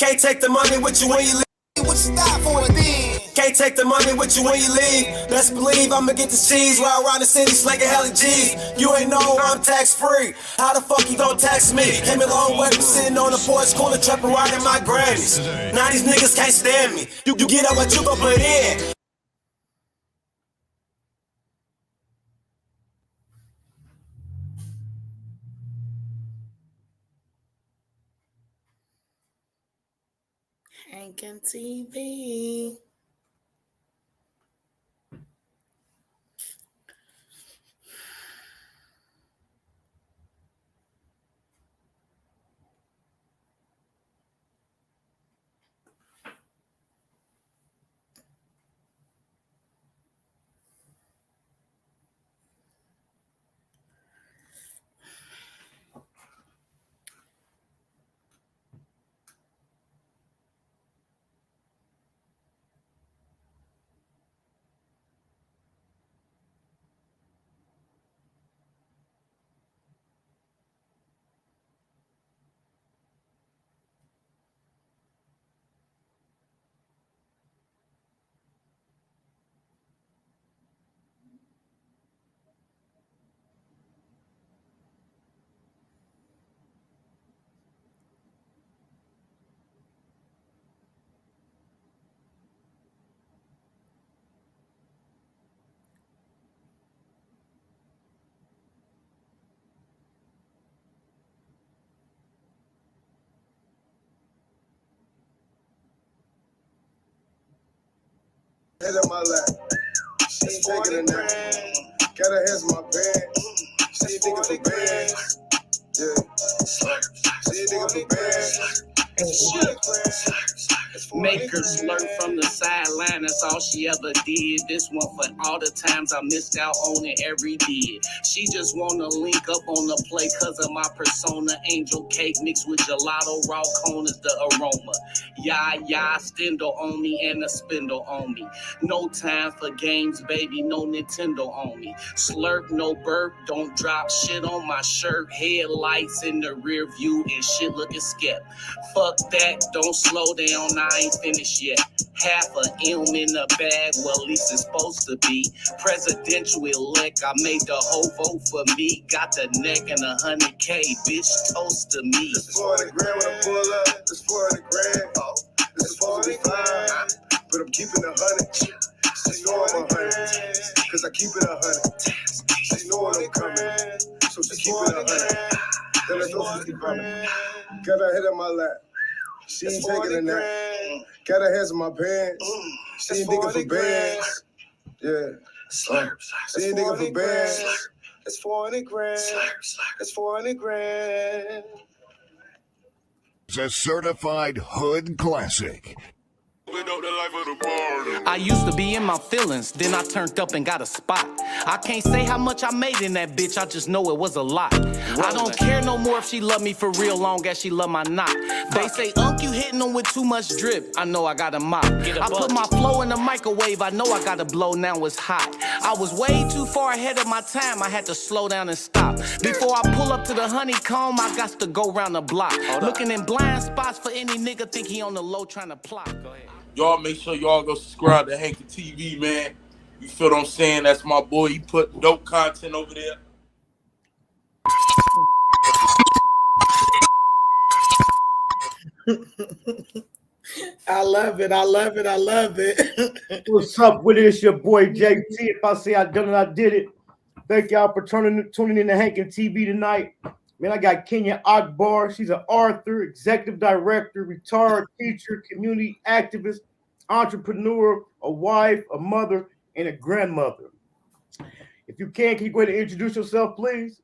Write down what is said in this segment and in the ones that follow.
Can't take the money with you when you leave. What you stop for it then? Can't take the money with you when you leave. Best believe I'ma get the cheese while around the city slinging hella G's. You ain't know I'm tax free. How the fuck you don't tax me? Came a long way from sitting on the porch corner trapping around in my Grammys. Now these niggas can't stand me. You get up what you gon' put in. Hankin TV. Head on my lap. She ain't taking a nap. Got her hands in my bag. She ain't thinking for bands. Yeah. She ain't thinking for bands. Make her slurp from the sideline, that's all she ever did. This one for all the times I missed out on it every day. She just wanna link up on the play cause of my persona. Angel cake mixed with gelato, raw cone is the aroma. Yeah, stindle on me and a spindle on me. No time for games, baby, no Nintendo on me. Slurp, no burp, don't drop shit on my shirt. Headlights in the rear view and shit looking skep. Fuck that, don't slow down, I ain't finished yet. Half a M in the bag, well, at least it's supposed to be. Presidential elect, I made the whole vote for me. Got the neck and 100K, bitch, toast to me. This is 400 grand when I pull up. This 400 grand. Oh, this is supposed to be fine. But I'm keeping 100. She know I'm 100. Cause I keep it 100. She know when I'm coming. So she keep it 100. Then I know she keep coming. Got her head on my lap. She ain't taking a nap. Got her hands in my pants. She ain't digging for bands. Yeah. She ain't digging for bands. It's 400 grand. It's 400 grand. It's a certified hood classic. I used to be in my feelings, then I turned up and got a spot. I can't say how much I made in that bitch, I just know it was a lot. I don't care no more if she love me for real, long as she love my knot. They say, you hitting them with too much drip. I know I got a mop. I put my flow in the microwave, I know I gotta blow, now it's hot. I was way too far ahead of my time, I had to slow down and stop. Before I pull up to the honeycomb, I got to go round the block. Looking in blind spots for any nigga think he on the low trying to plot. Go ahead. Y'all make sure y'all go subscribe to Hankin TV, man. You feel what I'm saying? That's my boy. He put dope content over there. I love it. I love it. I love it. What's up with it? It's your boy JT. If I say I done it, I did it. Thank y'all for tuning in to Hankin TV tonight. Man, I got Kenya Akbar. She's an author, executive director, retired teacher, community activist, entrepreneur, a wife, a mother, and a grandmother. If you can you go ahead and introduce yourself, please?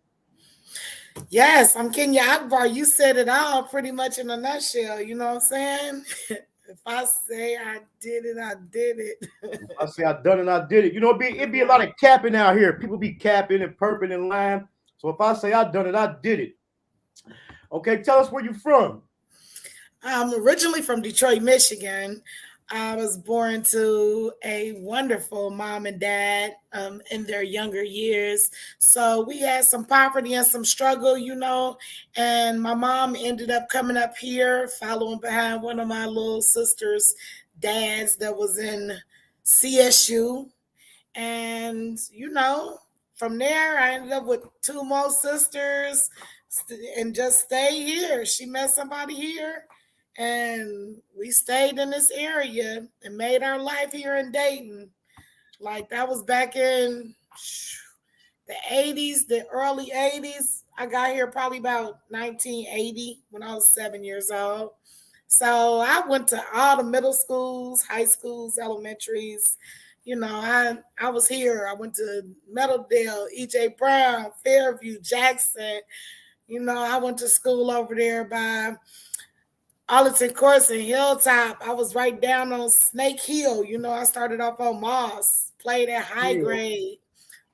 Yes, I'm Kenya Akbar. You said it all pretty much in a nutshell. You know what I'm saying? If I say I did it, I did it. If I say I done it, I did it. You know, it'd be a lot of capping out here. People be capping and perping and lying. So if I say I done it, I did it. Okay, tell us where you're from. I'm originally from Detroit, Michigan. I was born to a wonderful mom and dad in their younger years. So we had some poverty and some struggle, and my mom ended up coming up here, following behind one of my little sister's dads that was in CSU. And, from there, I ended up with two more sisters and just stayed here. She met somebody here, and we stayed in this area and made our life here in Dayton. Like that was back in the 80s, the early 80s. I got here probably about 1980 when I was 7 years old. So I went to all the middle schools, high schools, elementaries. I was here. I went to Meadowdale, E.J. Brown, Fairview, Jackson. I went to school over there by Arlington Course and Hilltop. I was right down on Snake Hill. I started off on Moss, played at high grade.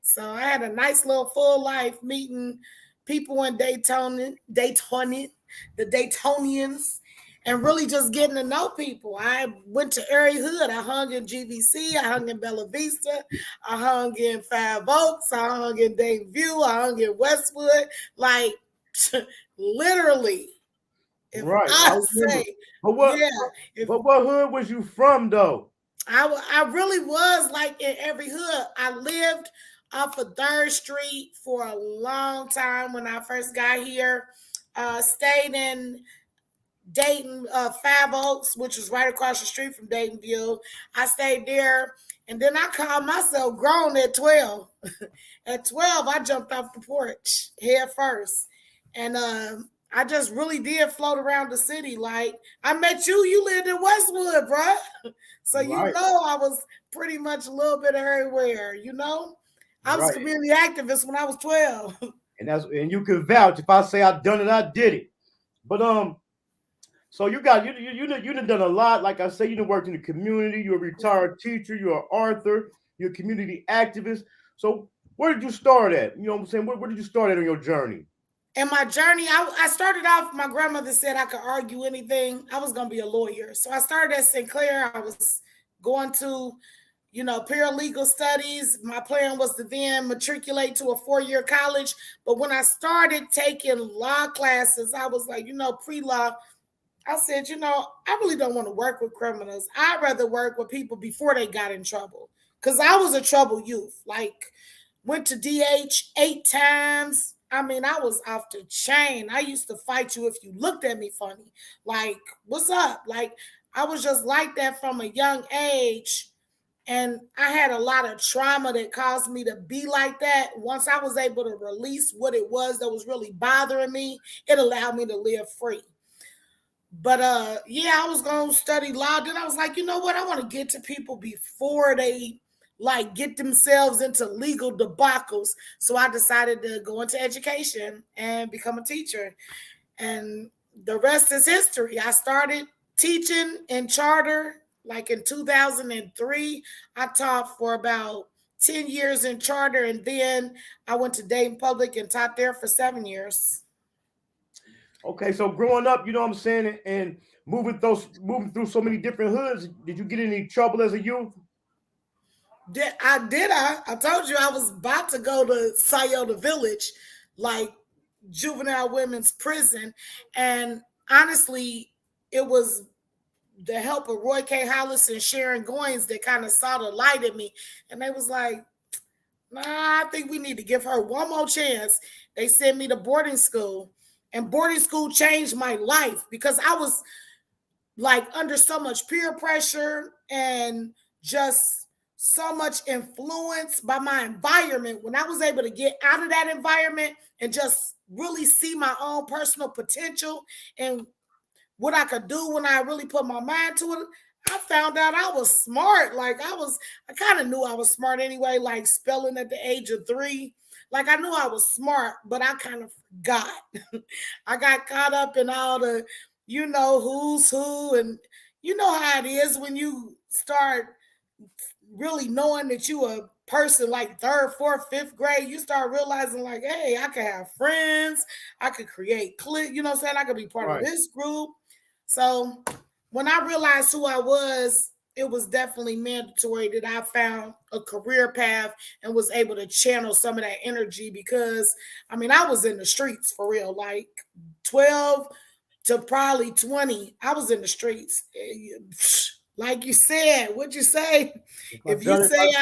So I had a nice little full life meeting people in Daytona, the Daytonians, and really just getting to know people. I went to area hood. I hung in GVC. I hung in Bella Vista. I hung in Five Oaks. I hung in Dayton View. I hung in Westwood. Like, literally. If Right. I say, but what hood was you from though? I really was like in every hood. I lived off of 3rd Street for a long time when I first got here. Stayed in Dayton, Five Oaks, which was right across the street from Dayton View. I stayed there, and then I called myself grown at 12. At 12, I jumped off the porch head first, and I just really did float around the city. Like I met you, you lived in Westwood, bro. So right. I was pretty much a little bit everywhere. I was a community activist when I was 12. And you can vouch if I say I done it, I did it. But so you done done a lot. Like I say, you done worked in the community. You're a retired teacher. You're an author. You're a community activist. So where did you start at? You know what I'm saying? Where did you start at on your journey? In my journey, I started off, my grandmother said I could argue anything. I was going to be a lawyer. So I started at St. Clair. I was going to, paralegal studies. My plan was to then matriculate to a 4-year college. But when I started taking law classes, I was like, pre-law, I said, I really don't want to work with criminals. I'd rather work with people before they got in trouble. Because I was a troubled youth. Like, went to DH 8 times. I mean, I was off the chain. I used to fight you if you looked at me funny. Like, what's up? Like, I was just like that from a young age. And I had a lot of trauma that caused me to be like that. Once I was able to release what it was that was really bothering me, it allowed me to live free. But I was going to study law. Then I was like, you know what? I want to get to people before they get themselves into legal debacles. So I decided to go into education and become a teacher. And the rest is history. I started teaching in charter in 2003. I taught for about 10 years in charter. And then I went to Dayton Public and taught there for 7 years. Okay, so growing up, you know what I'm saying, and moving through so many different hoods, did you get in any trouble as a youth? I told you I was about to go to Scioto Village, juvenile women's prison. And honestly, it was the help of Roy K. Hollis and Sharon Goins that kind of saw the light in me. And they was like, nah, I think we need to give her one more chance. They sent me to boarding school. And boarding school changed my life because I was under so much peer pressure and just so much influence by my environment. When I was able to get out of that environment and just really see my own personal potential and what I could do when I really put my mind to it, I found out I was smart. I kind of knew I was smart anyway, spelling at the age of 3. I knew I was smart, but I kind of forgot. I got caught up in all the, who's who. And you know how it is when you start really knowing that you a person 3rd, 4th, 5th grade, you start realizing hey, I could have friends. I could create cliques, I could be part of this group. So when I realized who I was, it was definitely mandatory that I found a career path and was able to channel some of that energy because, I mean, I was in the streets for real, like 12 to probably 20. I was in the streets. Like you said, what'd you say? If you say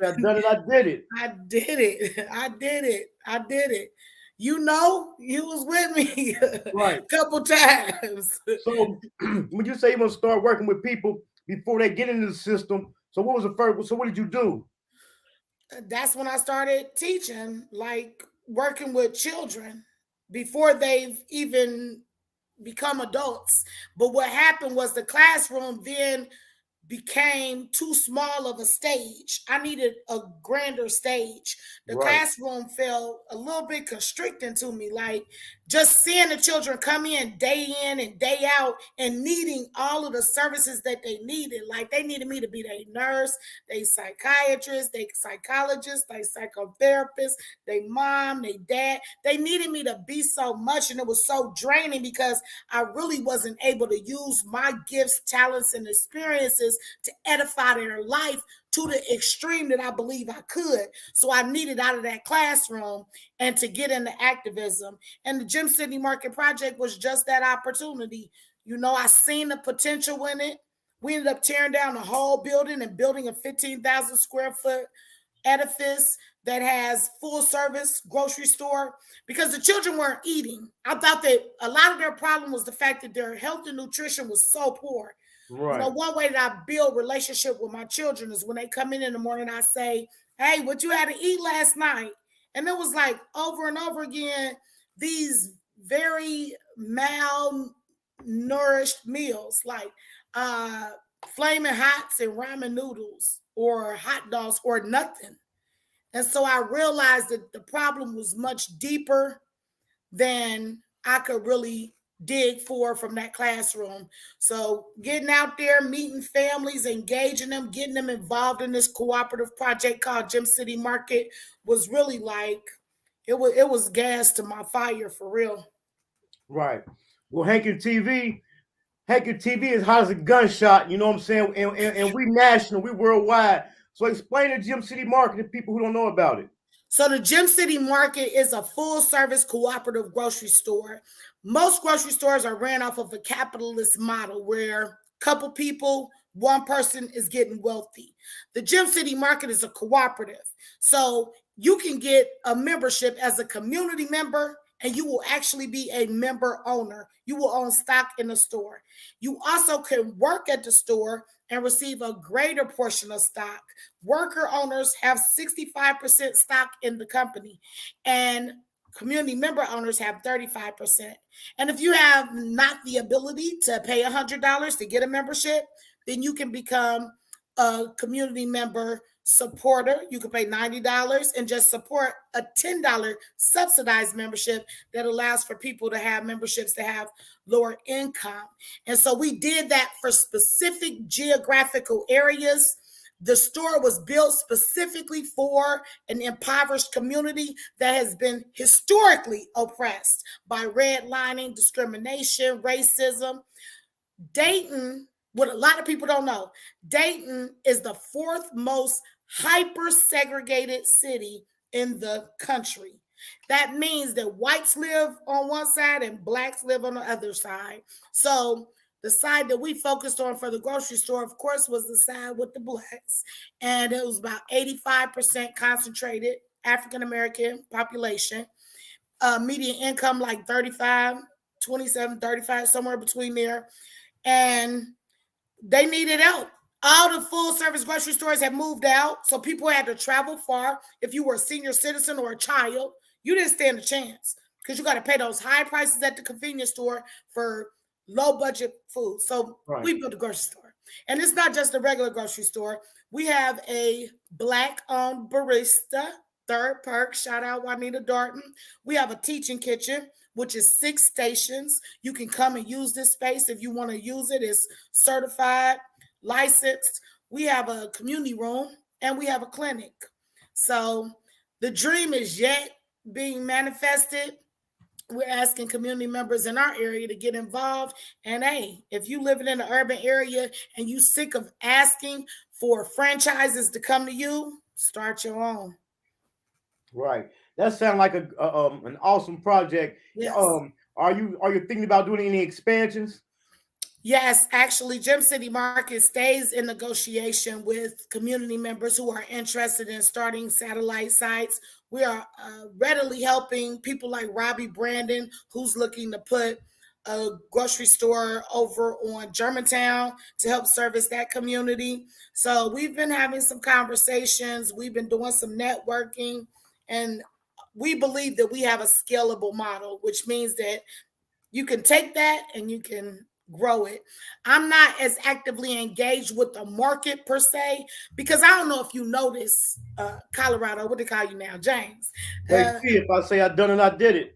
I've done it, I did it. I did it. I did it. I did it. You know, you was with me Right. a couple times. So when you say you want to start working with people before they get into the system, so what was the first? So what did you do? That's when I started teaching, like working with children before they've even become adults. But what happened was the classroom then became too small of a stage. I needed a grander stage. The Right. classroom felt a little bit constricting to me, like just seeing the children come in and day out and needing all of the services that they needed. Like they needed me to be their nurse, they psychiatrist, they psychologist, they psychotherapist, they mom, they dad. They needed me to be so much, and it was so draining because I really wasn't able to use my gifts, talents, and experiences to edify their life to the extreme that I believe I could. So I needed out of that classroom and to get into activism. And the Gym City Market Project was just that opportunity. You know, I seen the potential in it. We ended up tearing down the whole building and building a 15,000 square foot edifice that has full service grocery store because the children weren't eating. I thought that a lot of their problem was the fact that their health and nutrition was so poor. Right. You know, one way that I build relationship with my children is when they come in the morning, I say, hey, what you had to eat last night? And it was like over and over again, these very malnourished meals like flaming hots and ramen noodles or hot dogs or nothing. And so I realized that the problem was much deeper than I could really dig for from that classroom. So getting out there, meeting families, engaging them, getting them involved in this cooperative project called Gym City Market was really like it was gas to my fire for real. Right. Well, Hankin TV is hot as a gunshot. You know what I'm saying? And we national, we worldwide. So explain the Gym City Market to people who don't know about it. So the Gym City Market is a full service cooperative grocery store. Most grocery stores are ran off of a capitalist model where a couple people, one person is getting wealthy. The Gym City Market is a cooperative. So you can get a membership as a community member and you will actually be a member owner. You will own stock in the store. You also can work at the store and receive a greater portion of stock. Worker owners have 65% stock in the company, and community member owners have 35%. And if you have not the ability to pay $100 to get a membership, then you can become a community member supporter. You can pay $90 and just support a $10 subsidized membership that allows for people to have memberships that have lower income. And so we did that for specific geographical areas. The store was built specifically for an impoverished community that has been historically oppressed by redlining, discrimination, racism. Dayton, what a lot of people don't know, Dayton is the fourth most hyper segregated city in the country. That means that whites live on one side and blacks live on the other side. So the side that we focused on for the grocery store, of course, was the side with the blacks. And it was about 85% concentrated African American population. Median income like 35, 27, 35, somewhere between there. And they needed help. All the full service grocery stores had moved out, so people had to travel far. If you were a senior citizen or a child, you didn't stand a chance because you got to pay those high prices at the convenience store for low budget food. So we built a grocery store. And it's not just a regular grocery store. We have a black owned barista, Third Perk, shout out Juanita Darton. We have a teaching kitchen, which is 6 stations. You can come and use this space if you want to use it. It's certified, licensed. We have a community room and we have a clinic. So the dream is yet being manifested. we're asking community members in our area to get involved. And hey, if you living in an urban area and you sick of asking for franchises to come to you, start your own. Right. That sounds like an awesome project. Yes. Are you thinking about doing any expansions? Yes, actually, Gem City Market stays in negotiation with community members who are interested in starting satellite sites. We are readily helping people like Robbie Brandon, who's looking to put a grocery store over on Germantown to help service that community. So we've been having some conversations, we've been doing some networking, and we believe that we have a scalable model, which means that you can take that and you can grow it. I'm not as actively engaged with the market per se, because I don't know if you notice, Colorado, what they call you now, James. Hey, if I say I done it, I did it.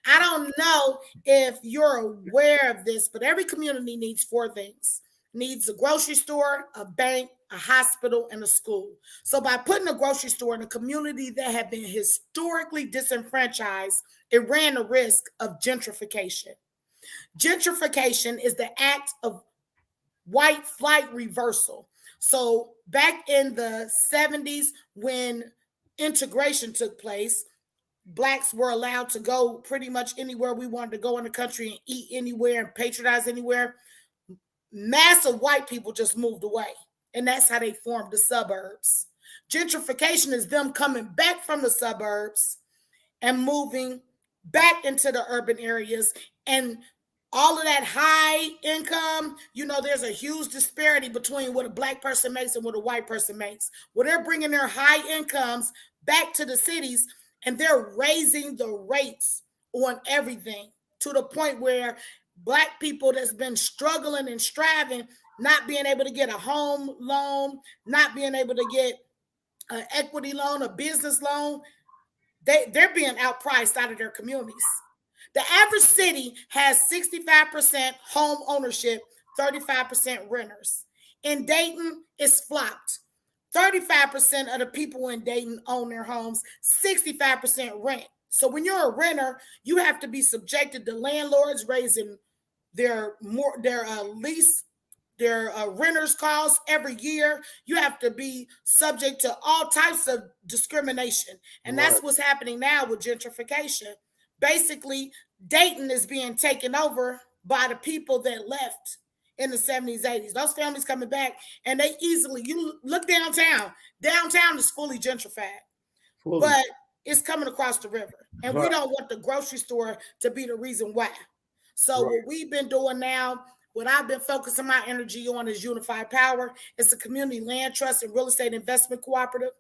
I don't know if you're aware of this, but every community needs four things. Needs a grocery store, a bank, a hospital, and a school. So by putting a grocery store in a community that had been historically disenfranchised, it ran the risk of gentrification. Gentrification is the act of white flight reversal. So back in the 70s, when integration took place, blacks were allowed to go pretty much anywhere we wanted to go in the country and eat anywhere and patronize anywhere. Massive white people just moved away, and that's how they formed the suburbs. Gentrification is them coming back from the suburbs and moving back into the urban areas, and all of that high income, there's a huge disparity between what a black person makes and what a white person makes. Well, they're bringing their high incomes back to the cities, and they're raising the rates on everything to the point where black people that's been struggling and striving, not being able to get a home loan, not being able to get an equity loan, a business loan, they're being outpriced out of their communities. The average city has 65% home ownership, 35% renters. In Dayton, it's flopped. 35% of the people in Dayton own their homes, 65% rent. So when you're a renter, you have to be subjected to landlords raising their lease, their renters costs every year. You have to be subject to all types of discrimination. And that's what's happening now with gentrification. Basically, Dayton is being taken over by the people that left in the 70s, 80s. Those families coming back, and they easily, you look downtown. Downtown is fully gentrified, but it's coming across the river. And we don't want the grocery store to be the reason why. So what we've been doing now, what I've been focusing my energy on is Unified Power. It's a community land trust and real estate investment cooperative.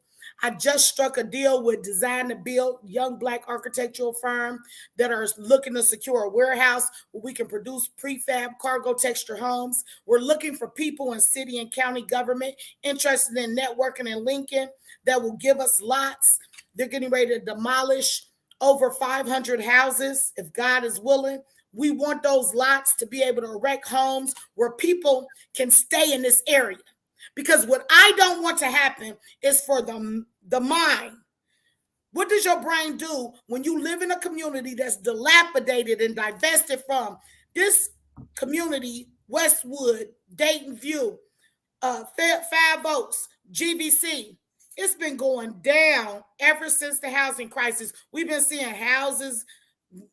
I just struck a deal with Design to Build, young black architectural firm that are looking to secure a warehouse where we can produce prefab cargo texture homes. We're looking for people in city and county government interested in networking in Lincoln that will give us lots. They're getting ready to demolish over 500 houses, if God is willing. We want those lots to be able to erect homes where people can stay in this area. Because what I don't want to happen is for the mind. What does your brain do when you live in a community that's dilapidated and divested from? This community, Westwood, Dayton View, Five Oaks, GVC, it's been going down ever since the housing crisis. We've been seeing houses,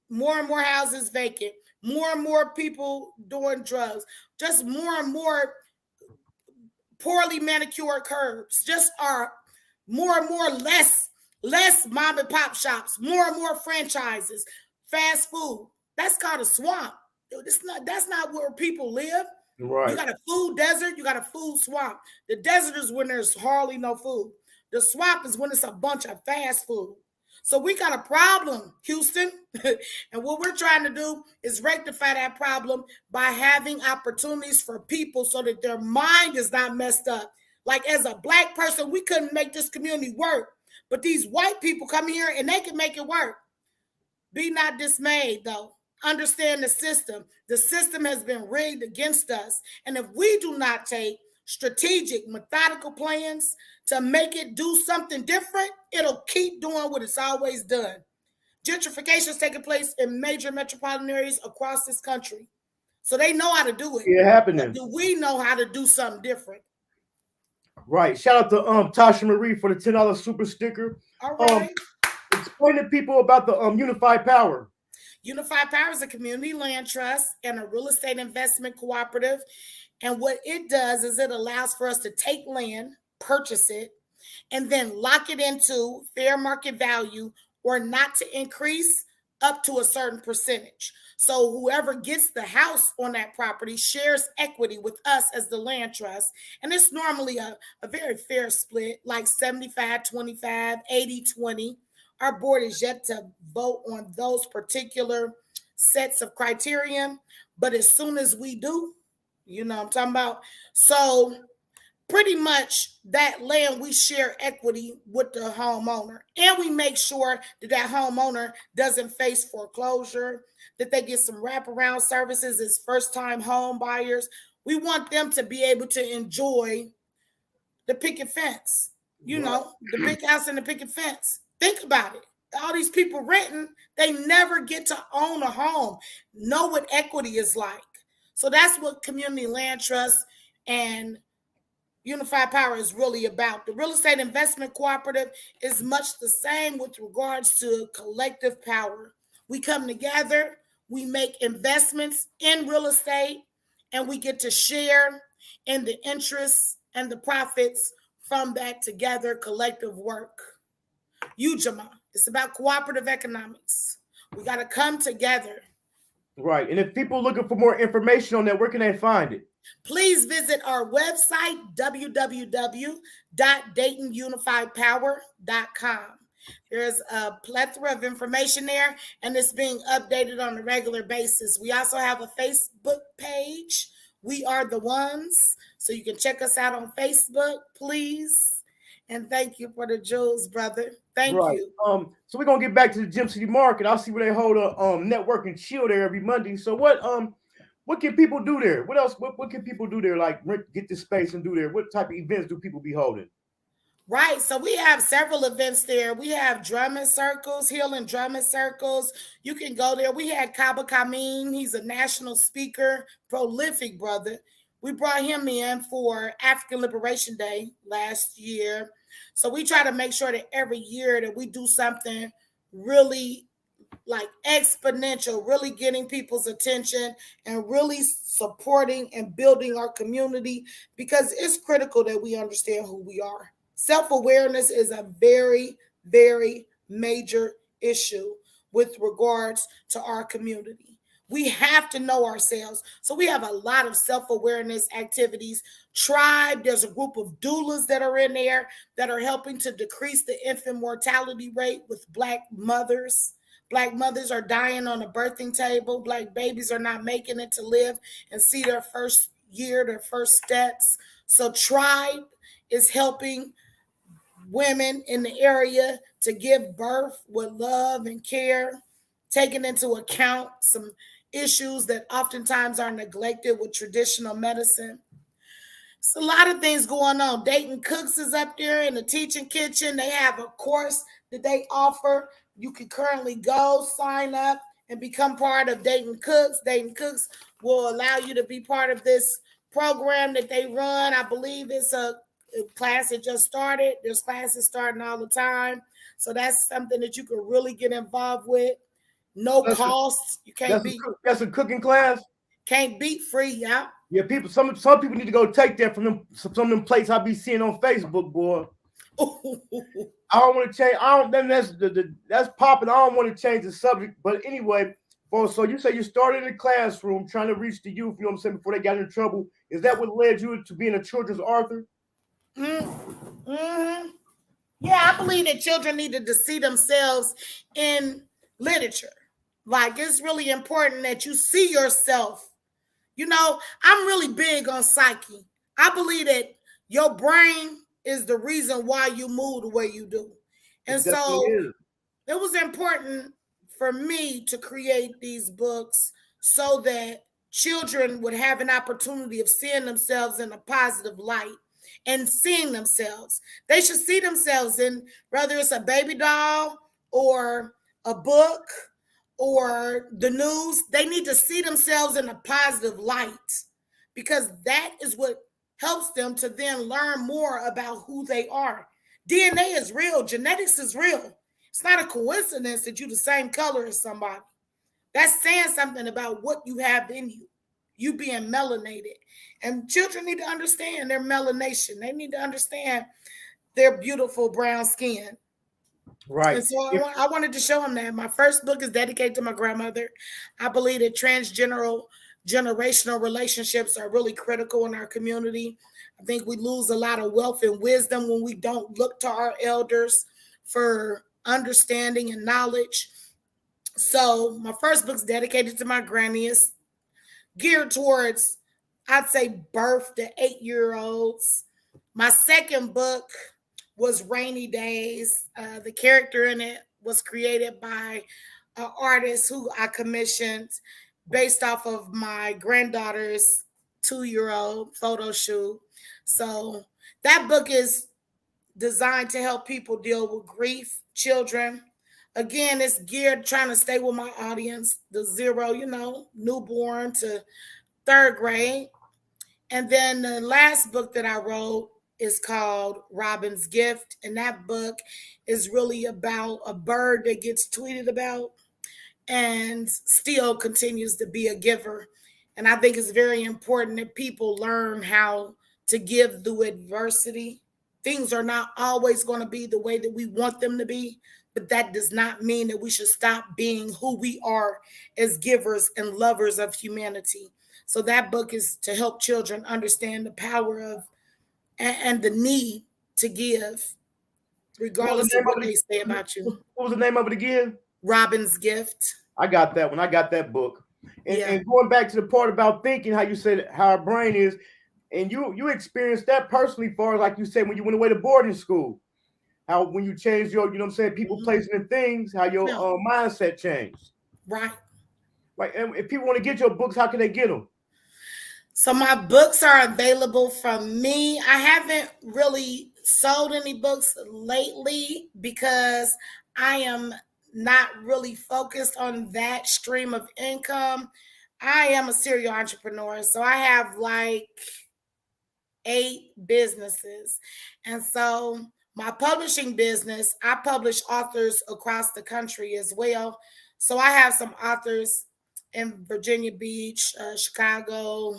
more and more houses vacant, more and more people doing drugs, just more and more poorly manicured curbs, just are more and more less mom and pop shops, more and more franchises, fast food. That's called a swamp. That's not where people live. Right. You got a food desert, you got a food swamp. The desert is when there's hardly no food. The swamp is when it's a bunch of fast food. So we got a problem, Houston. And what we're trying to do is rectify that problem by having opportunities for people so that their mind is not messed up. Like as a black person, we couldn't make this community work. But these white people come here and they can make it work. Be not dismayed, though. Understand the system. The system has been rigged against us. And if we do not take strategic, methodical plans to make it do something different, it'll keep doing what it's always done. Gentrification is taking place in major metropolitan areas across this country. So they know how to do it. Yeah, happening. But do we know how to do something different? Right. Shout out to Tasha Marie for the $10 super sticker. All right. Explain to people about the Unified Power. Unified Power is a community land trust and a real estate investment cooperative. And what it does is it allows for us to take land, purchase it, and then lock it into fair market value or not to increase up to a certain percentage. So whoever gets the house on that property shares equity with us as the land trust. And it's normally a very fair split, like 75-25, 80-20. Our board is yet to vote on those particular sets of criterion. But as soon as we do, you know what I'm talking about? So pretty much that land, we share equity with the homeowner. And we make sure that that homeowner doesn't face foreclosure, that they get some wraparound services as first-time home buyers. We want them to be able to enjoy the picket fence, you know, the big house and the picket fence. Think about it. All these people renting, they never get to own a home, know what equity is like. So that's what Community Land Trust and Unified Power is really about. The Real Estate Investment Cooperative is much the same with regards to collective power. We come together, we make investments in real estate, and we get to share in the interests and the profits from that together collective work. UJAMA, it's about cooperative economics. We got to come together. Right. And if people are looking for more information on that, where can they find it? Please visit our website, www.daytonunifiedpower.com. There's a plethora of information there, and it's being updated on a regular basis. We also have a Facebook page. We are the ones. So you can check us out on Facebook, please. And thank you for the jewels, brother. Thank you. So we're gonna get back to the Gym City Market. I'll see where they hold a network and chill there every Monday. So what can people do there? What else? What can people do there? Like get this space and do there. What type of events do people be holding? Right. So we have several events there. We have drumming circles, healing drumming circles. You can go there. We had Kaba Kamin. He's a national speaker, prolific brother. We brought him in for African Liberation Day last year. So we try to make sure that every year that we do something really like exponential, really getting people's attention and really supporting and building our community, because it's critical that we understand who we are. Self-awareness is a very, very major issue with regards to our community. We have to know ourselves. So we have a lot of self-awareness activities. Tribe, there's a group of doulas that are in there that are helping to decrease the infant mortality rate with Black mothers. Black mothers are dying on the birthing table. Black babies are not making it to live and see their first year, their first steps. So Tribe is helping women in the area to give birth with love and care, taking into account some issues that oftentimes are neglected with traditional medicine. It's a lot of things going on. Dayton Cooks is up there in the teaching kitchen. They have a course that they offer. You can currently go sign up and become part of Dayton Cooks. Dayton Cooks will allow you to be part of this program that they run. I believe it's a class that just started. There's classes starting all the time. So that's something that you can really get involved with. No cost. You can't beat. That's a cooking class. Can't beat free, yeah. Yeah, people. Some people need to go take that from them. Some of them plates I be seeing on Facebook, boy. I don't want to change. That's popping. I don't want to change the subject, but anyway. Well, so you say you started in the classroom trying to reach the youth. You know what I'm saying, before they got in trouble. Is that what led you to being a children's author? Mm-hmm. Yeah, I believe that children needed to see themselves in literature. Like, it's really important that you see yourself. You know, I'm really big on psyche. I believe that your brain is the reason why you move the way you do. And so it was important for me to create these books so that children would have an opportunity of seeing themselves in a positive light and seeing themselves. They should see themselves in, whether it's a baby doll or a book or the news, they need to see themselves in a positive light, because that is what helps them to then learn more about who they are. DNA is real, genetics is real. It's not a coincidence that you're the same color as somebody. That's saying something about what you have in you, you being melanated. And children need to understand their melanation. They need to understand their beautiful brown skin. Right. And so I wanted to show them that. My first book is dedicated to my grandmother. I believe that generational relationships are really critical in our community. I think we lose a lot of wealth and wisdom when we don't look to our elders for understanding and knowledge. So my first book's dedicated to my granny. It's geared towards, I'd say, birth to 8-year-olds. My second book was Rainy Days. The character in it was created by an artist who I commissioned based off of my granddaughter's 2-year-old photo shoot. So that book is designed to help people deal with grief, children. Again, it's geared trying to stay with my audience, the 0, newborn to 3rd grade. And then the last book that I wrote is called Robin's Gift. And that book is really about a bird that gets tweeted about and still continues to be a giver. And I think it's very important that people learn how to give through adversity. Things are not always going to be the way that we want them to be, but that does not mean that we should stop being who we are as givers and lovers of humanity. So that book is to help children understand the power of and the need to give, regardless of what they say about you. What was the name of it again? Robin's Gift. I got that one. I got that book. And going back to the part about thinking, how you said how our brain is, and you experienced that personally, far as like you said when you went away to boarding school, how when you changed your, people, places, and things, how your mindset changed. Right. Right. And if people want to get your books, how can they get them? So my books are available from me. I haven't really sold any books lately because I am not really focused on that stream of income. I am a serial entrepreneur, so I have like 8 businesses. And so my publishing business, I publish authors across the country as well. So I have some authors in Virginia Beach, Chicago,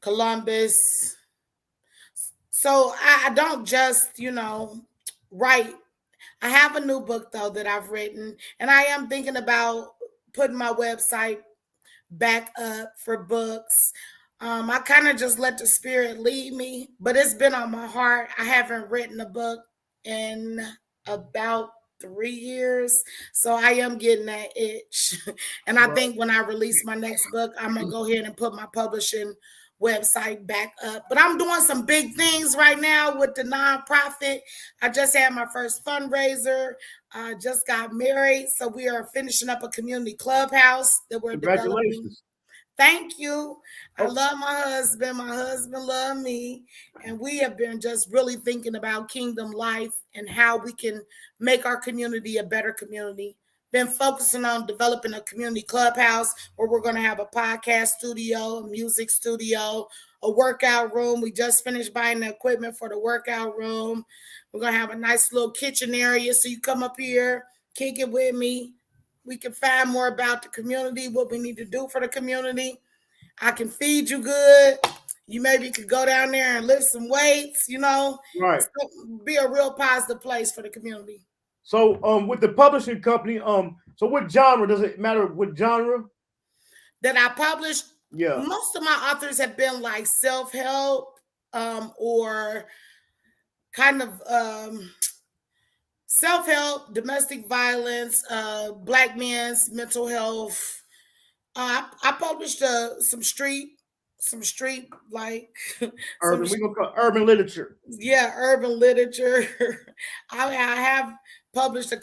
Columbus. So I don't just, write. I have a new book, though, that I've written, and I am thinking about putting my website back up for books. I kind of just let the spirit lead me, but it's been on my heart. I haven't written a book in about 3 years, so I am getting that itch. And I think when I release my next book, I'm going to go ahead and put my publishing website back up. But I'm doing some big things right now with the nonprofit. I just had my first fundraiser. I just got married, so we are finishing up a community clubhouse that we're developing. Thank you. I love my husband. My husband loves me. And we have been just really thinking about kingdom life and how we can make our community a better community. Been focusing on developing a community clubhouse where we're going to have a podcast studio, a music studio, a workout room. We just finished buying the equipment for the workout room. We're going to have a nice little kitchen area. So you come up here, kick it with me. We can find more about the community, what we need to do for the community. I can feed you good. You maybe could go down there and lift some weights, Right. So be a real positive place for the community. So with the publishing company, so what genre, does it matter what genre that I publish? Yeah. Most of my authors have been like self-help or kind of self-help, domestic violence, Black men's mental health. I published some street like urban. We gonna call urban literature. Yeah, urban literature. I have published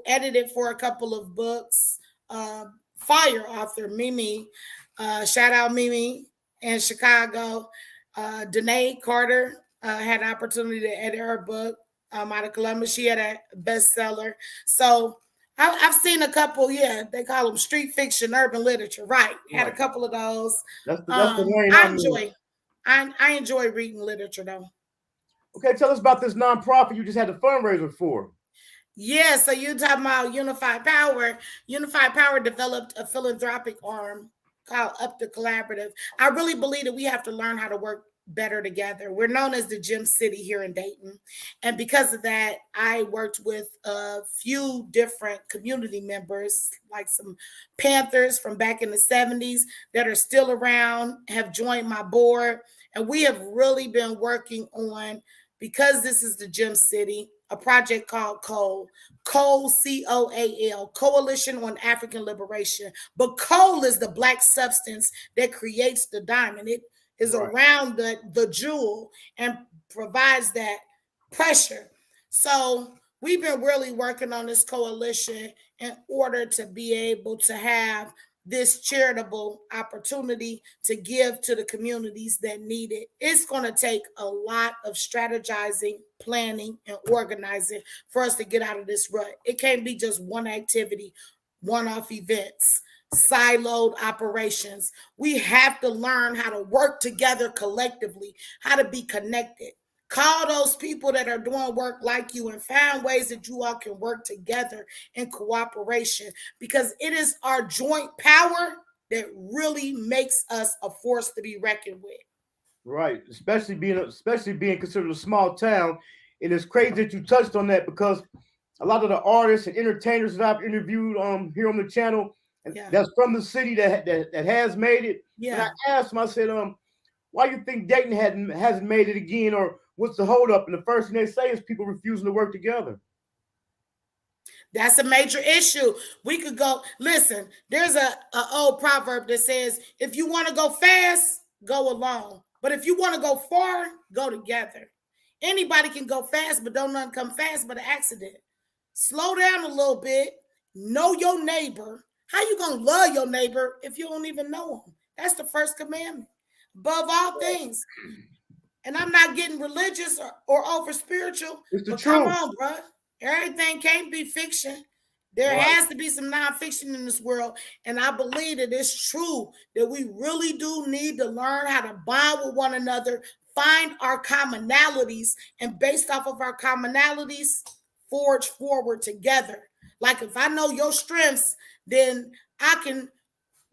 edited for a couple of books. Fire author Mimi, shout out Mimi in Chicago. Danae Carter had an opportunity to edit her book out of Columbus. She had a bestseller. So I've seen a couple. Yeah, they call them street fiction, urban literature. Right, had a Right. couple of those. That's the lane I I'm in. enjoy. I enjoy reading literature though. Okay, tell us about this nonprofit you just had a fundraiser for. Yeah, so you talking about Unified Power. Unified Power developed a philanthropic arm called Up the Collaborative. I really believe that we have to learn how to work better together. We're known as the Gym City here in Dayton. And because of that, I worked with a few different community members, like some Panthers from back in the 70s that are still around, have joined my board. And we have really been working on, because this is the Gym City, a project called COAL. COAL, COAL, Coalition on African Liberation. But coal is the black substance that creates the diamond. It is Right. around the jewel and provides that pressure. So we've been really working on this coalition in order to be able to have this charitable opportunity to give to the communities that need it. It's going to take a lot of strategizing, planning, and organizing for us to get out of this rut. It can't be just one activity, one-off events, siloed operations. We have to learn how to work together collectively, how to be connected. Call those people that are doing work like you and find ways that you all can work together in cooperation, because it is our joint power that really makes us a force to be reckoned with. Right, especially being considered a small town. It is crazy that you touched on that because a lot of the artists and entertainers that I've interviewed here on the channel, and Yeah. that's from the city that has made it. And I Yeah. asked them, I said, why you think Dayton hasn't made it again, or what's the holdup? And the first thing they say is people refusing to work together. That's a major issue. We could go, listen, there's a old proverb that says, if you want to go fast, go alone. But if you want to go far, go together. Anybody can go fast, but don't none come fast but an accident. Slow down a little bit. Know your neighbor. How you going to love your neighbor if you don't even know him? That's the first commandment. Above all things. And I'm not getting religious or over spiritual, It's the but come truth. on, bro. Everything can't be fiction. There Right. has to be some nonfiction in this world. And I believe that it's true that we really do need to learn how to bond with one another, find our commonalities, and based off of our commonalities, forge forward together. Like if I know your strengths, then I can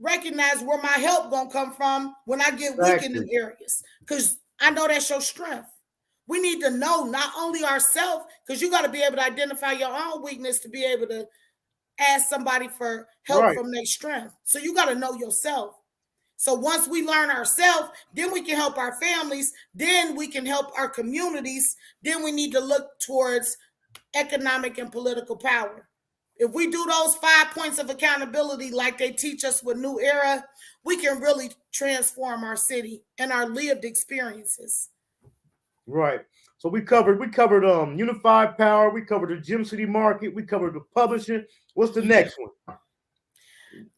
recognize where my help gonna come from when I get weak in them Exactly. areas, because I know that's your strength. We need to know not only ourselves, because you got to be able to identify your own weakness to be able to ask somebody for help Right. from their strength. So you got to know yourself. So once we learn ourselves, then we can help our families, then we can help our communities, then we need to look towards economic and political power. If we do those 5 points of accountability like they teach us with New Era, we can really transform our city and our lived experiences. Right. So we covered Unified Power, we covered the Gym City Market, we covered the publishing. What's the next one?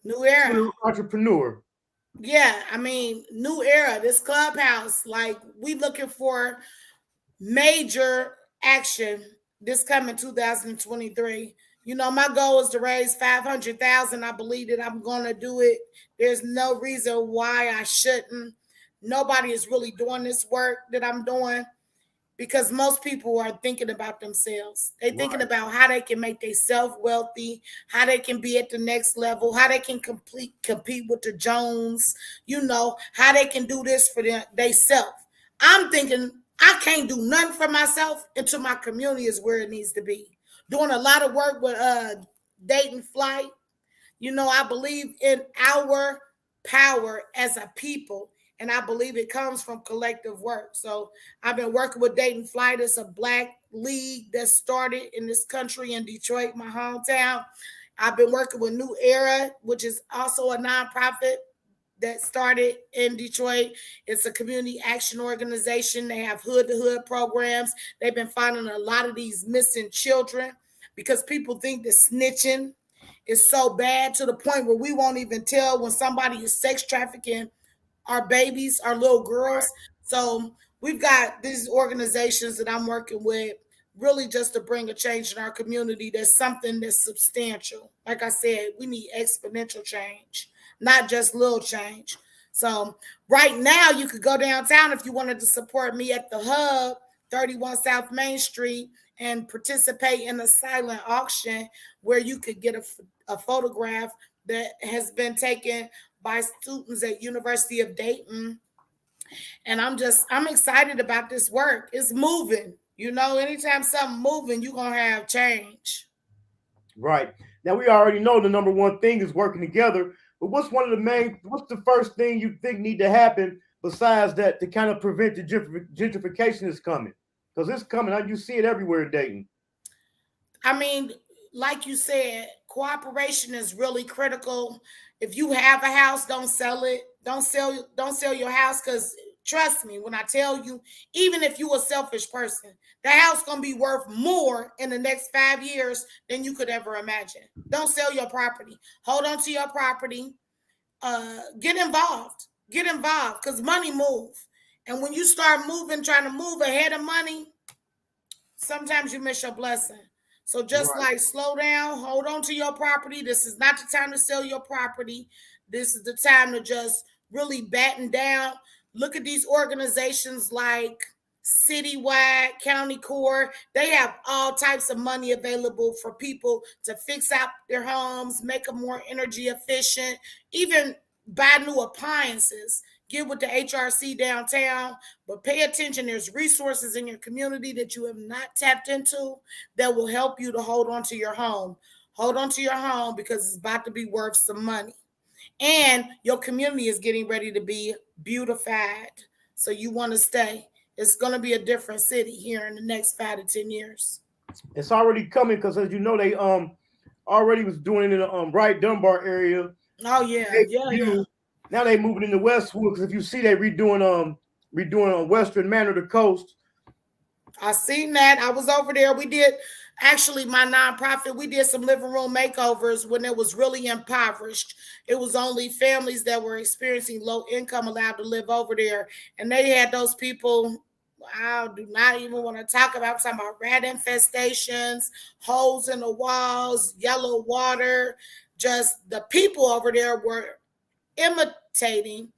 New Era. Entrepreneur. Yeah, I mean, New Era, this clubhouse, like we looking for major action this coming 2023. You know, my goal is to raise 500,000. I believe that I'm going to do it. There's no reason why I shouldn't. Nobody is really doing this work that I'm doing, because most people are thinking about themselves. They're thinking about how they can make themselves wealthy, how they can be at the next level, how they can compete with the Jones, you know, how they can do this for themselves. I'm thinking I can't do nothing for myself until my community is where it needs to be. Doing a lot of work with Dayton Flight. You know, I believe in our power as a people, and I believe it comes from collective work. So I've been working with Dayton Flight. It's a black league that started in this country in Detroit, my hometown. I've been working with New Era, which is also a nonprofit that started in Detroit. It's a community action organization. They have hood to hood programs. They've been finding a lot of these missing children because people think that snitching is so bad to the point where we won't even tell when somebody is sex trafficking our babies, our little girls. So we've got these organizations that I'm working with really just to bring a change in our community. That's something that's substantial. Like I said, we need exponential change, not just little change. So right now you could go downtown if you wanted to support me at the Hub, 31 South Main Street, and participate in a silent auction where you could get a photograph that has been taken by students at University of Dayton. And I'm excited about this work. It's moving. You know, anytime something moving, you're gonna have change. Right. Now we already know the number one thing is working together. But what's the first thing you think need to happen besides that to kind of prevent the gentrification is coming? Because it's coming. You see it everywhere in Dayton. I mean, like you said, cooperation is really critical. If you have a house, don't sell it. Don't sell your house, because trust me when I tell you, even if you're a selfish person, the house gonna be worth more in the next 5 years than you could ever imagine. Don't sell your property. Hold on to your property. Get involved. Get involved, because money move. And when you start moving, trying to move ahead of money, sometimes you miss your blessing. So just like slow down, hold on to your property. This is not the time to sell your property. This is the time to just really batten down. Look at these organizations like Citywide, County Core. They have all types of money available for people to fix out their homes, make them more energy efficient, even buy new appliances. Get with the HRC downtown, but pay attention. There's resources in your community that you have not tapped into that will help you to hold on to your home. Hold on to your home because it's about to be worth some money. And your community is getting ready to be beautified. So you want to stay. It's going to be a different city here in the next 5 to 10 years. It's already coming because, as you know, they already was doing it in the Bright Dunbar area. Oh yeah, yeah. Now they moving into Westwood, because if you see, they redoing Western Manor, the coast. I seen that. I was over there. We did, actually, my nonprofit, we did some living room makeovers when it was really impoverished. It was only families that were experiencing low income allowed to live over there. And they had those people, I do not even want to talk about. I'm talking about rat infestations, holes in the walls, yellow water. Just the people over there were imitating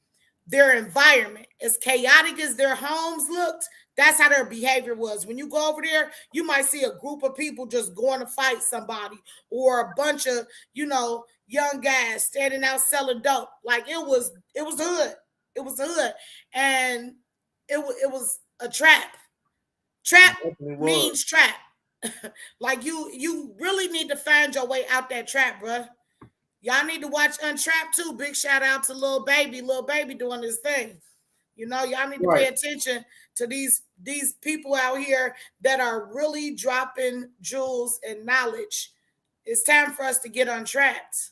their environment. As chaotic as their homes looked, that's how their behavior was. When you go over there, you might see a group of people just going to fight somebody, or a bunch of, young guys standing out selling dope. Like it was the hood. It was the hood. And it was a trap. Trap means trap. Like you really need to find your way out that trap, bruh. Y'all need to watch Untrapped too. Big shout out to Lil Baby doing this thing. Y'all need to pay attention to these people out here that are really dropping jewels and knowledge. It's time for us to get untrapped.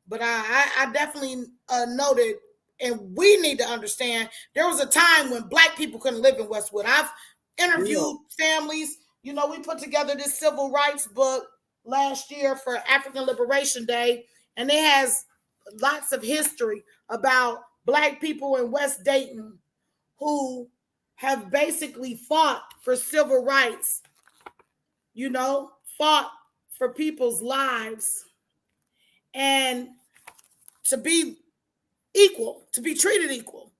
But I definitely noted, and we need to understand, there was a time when Black people couldn't live in Westwood. I've interviewed families. We put together this civil rights book last year for African Liberation Day, and it has lots of history about Black people in West Dayton who have basically fought for civil rights, fought for people's lives and to be equal, to be treated equal.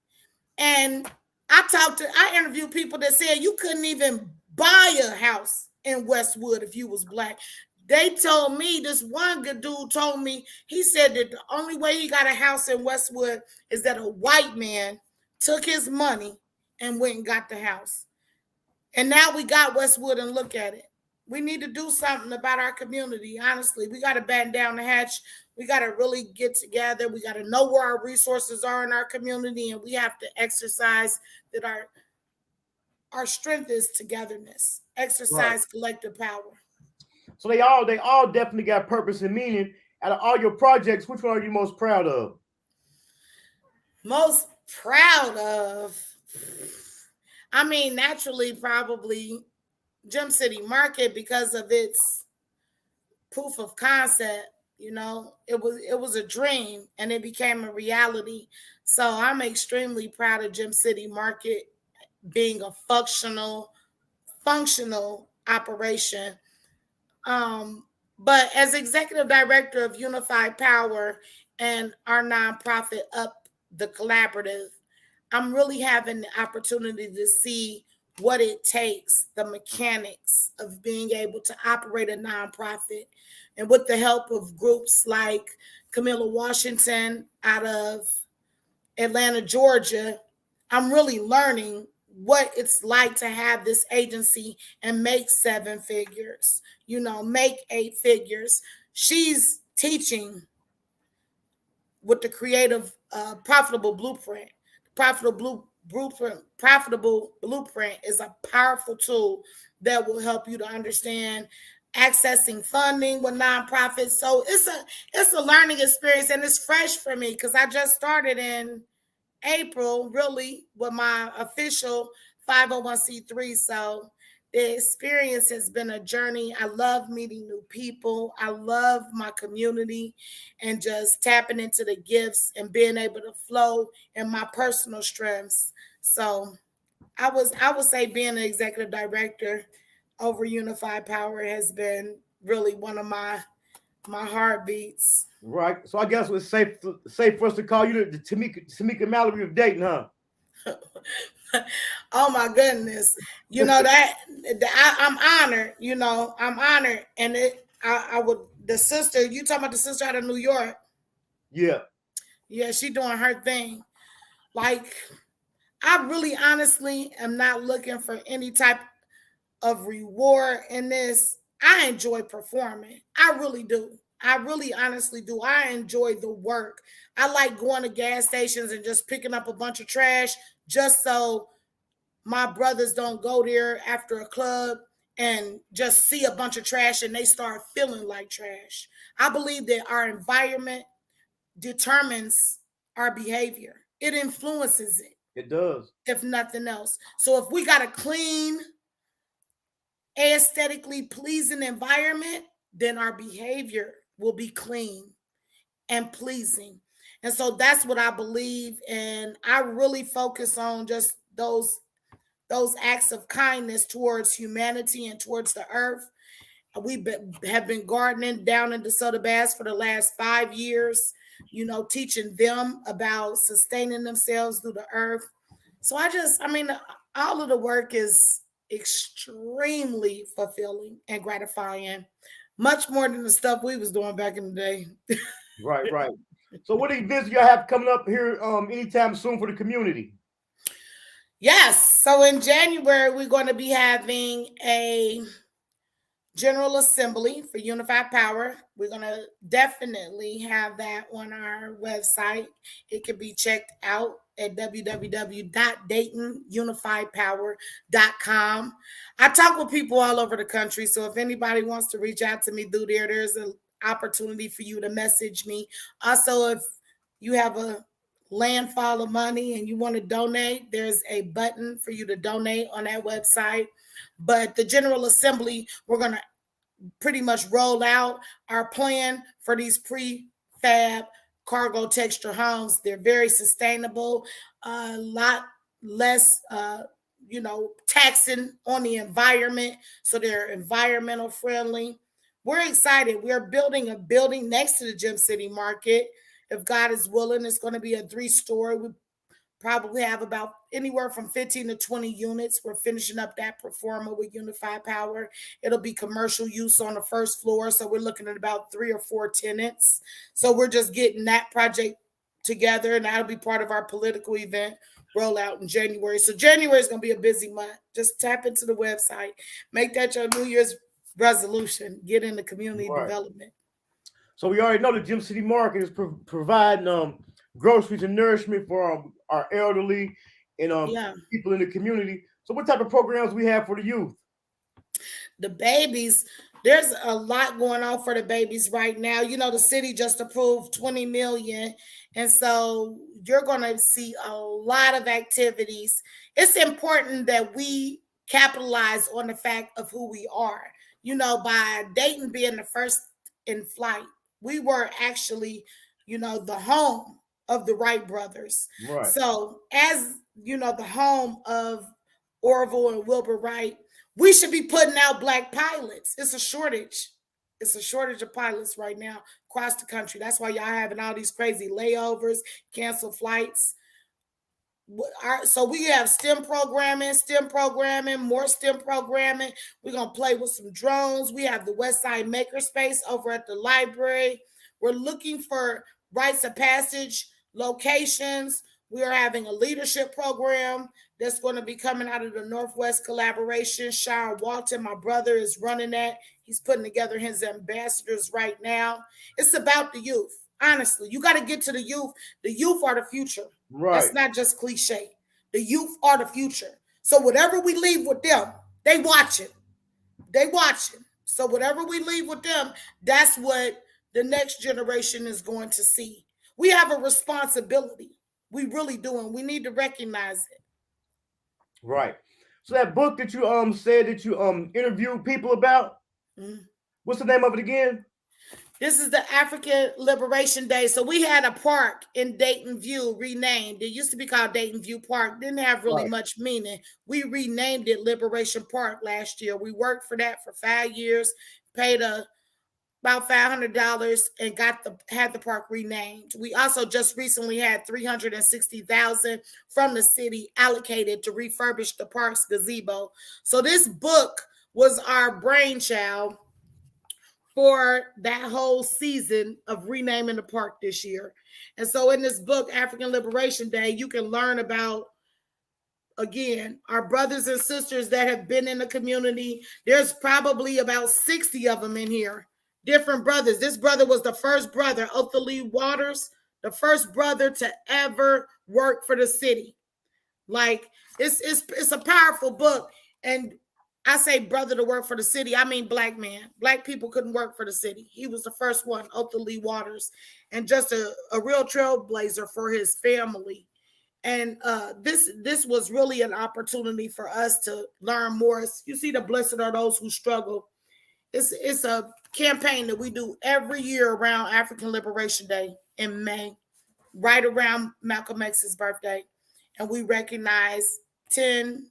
And I interviewed people that said you couldn't even buy a house in Westwood if you was Black. They told me, this one good dude told me, he said that the only way he got a house in Westwood is that a white man took his money and went and got the house. And now we got Westwood, and look at it. We need to do something about our community. Honestly, we got to batten down the hatch. We got to really get together. We got to know where our resources are in our community, and we have to exercise that our strength is togetherness. Exercise collective power. So they all definitely got purpose and meaning. Out of all your projects, which one are you most proud of? Most proud of? I mean, naturally, probably Gem City Market, because of its proof of concept. It was a dream and it became a reality. So I'm extremely proud of Gem City Market being a functional operation. But as executive director of Unified Power and our nonprofit Up the Collaborative, I'm really having the opportunity to see what it takes, the mechanics of being able to operate a nonprofit. And with the help of groups like Camilla Washington out of Atlanta, Georgia, I'm really learning what it's like to have this agency and make 7 figures, make 8 figures. She's teaching with the creative profitable blueprint. Profitable blueprint is a powerful tool that will help you to understand accessing funding with nonprofits. So it's a learning experience, and it's fresh for me because I just started in April, really, with my official 501c3. So the experience has been a journey. I love meeting new people. I love my community and just tapping into the gifts and being able to flow in my personal strengths. So I would say being an executive director over Unified Power has been really one of my heartbeats. Right. So I guess it's safe for us to call you the Tamika Mallory of Dayton, huh? Oh my goodness. I'm honored, I'm honored. And I would, the sister, you talking about the sister out of New York? Yeah. Yeah, she doing her thing. Like, I really honestly am not looking for any type of reward in this. I enjoy performing. I really do. I really honestly do. I enjoy the work. I like going to gas stations and just picking up a bunch of trash just so my brothers don't go there after a club and just see a bunch of trash and they start feeling like trash. I believe that our environment determines our behavior. It influences it. It does. If nothing else. So if we got a clean, aesthetically pleasing environment, then our behavior will be clean and pleasing. And so that's what I believe. And I really focus on just those acts of kindness towards humanity and towards the earth. Have been gardening down in DeSoto Bass for the last 5 years, teaching them about sustaining themselves through the earth. So all of the work is extremely fulfilling and gratifying, much more than the stuff we was doing back in the day. Right. So what events y'all have coming up here anytime soon for the community? Yes. So in January, we're going to be having a General Assembly for Unified Power. We're going to definitely have that on our website. It can be checked out at www.daytonunifiedpower.com. I talk with people all over the country, so if anybody wants to reach out to me through there, there's an opportunity for you to message me. Also, if you have a landfall of money and you want to donate, there's a button for you to donate on that website. But the General Assembly, we're going to pretty much roll out our plan for these prefab cargo texture homes. They're very sustainable, a lot less, taxing on the environment. So they're environmental friendly. We're excited. We're building a building next to the Gem City Market. If God is willing, it's going to be a 3-story. We probably have about anywhere from 15 to 20 units. We're finishing up that performer with Unified Power. It'll be commercial use on the first floor. So we're looking at about 3 or 4 tenants. So we're just getting that project together, and that'll be part of our political event rollout in January. So January is going to be a busy month. Just tap into the website. Make that your New Year's resolution. Get into community development. So we already know the Gem City Market is providing groceries and nourishment for our elderly and people in the community. So what type of programs we have for the youth? The babies, there's a lot going on for the babies right now. The city just approved $20 million. And so you're going to see a lot of activities. It's important that we capitalize on the fact of who we are. By Dayton being the first in flight, we were actually, the home of the Wright brothers. Right. So as, the home of Orville and Wilbur Wright, We should be putting out black pilots. It's a shortage. It's a shortage of pilots right now across the country. That's why y'all having all these crazy layovers, canceled flights. So we have STEM programming, more STEM programming. We're going to play with some drones. We have the Westside Makerspace over at the library. We're looking for rites of passage locations. We are having a leadership program that's going to be coming out of the Northwest Collaboration. Sean Walton, my brother, is running that. He's putting together his ambassadors right now. It's about the youth. Honestly, you got to get to the youth. The youth are the future. Right. That's not just cliche. The youth are the future. So whatever we leave with them, they watching. They watching. So whatever we leave with them, that's what the next generation is going to see. We have a responsibility. We really do, and we need to recognize it. Right. So that book that you said that you interviewed people about, what's the name of it again? This is the African Liberation Day. So we had a park in Dayton View renamed. It used to be called Dayton View Park. Didn't have really much meaning. We renamed it Liberation Park last year. We worked for that for 5 years, paid about $500 and had the park renamed. We also just recently had $360,000 from the city allocated to refurbish the park's gazebo. So this book was our brainchild for that whole season of renaming the park this year. And so in this book, African Liberation Day, you can learn about, again, our brothers and sisters that have been in the community. There's probably about 60 of them in here, different brothers. This brother was the first brother, Othalie Waters, the first brother to ever work for the city. Like, it's a powerful book. And I say brother to work for the city. I mean black man. Black people couldn't work for the city. He was the first one, Othalie Waters, and just a real trailblazer for his family. And this was really an opportunity for us to learn more. You see, the blessed are those who struggle. It's a campaign that we do every year around African Liberation Day in May, right around Malcolm X's birthday. And we recognize 10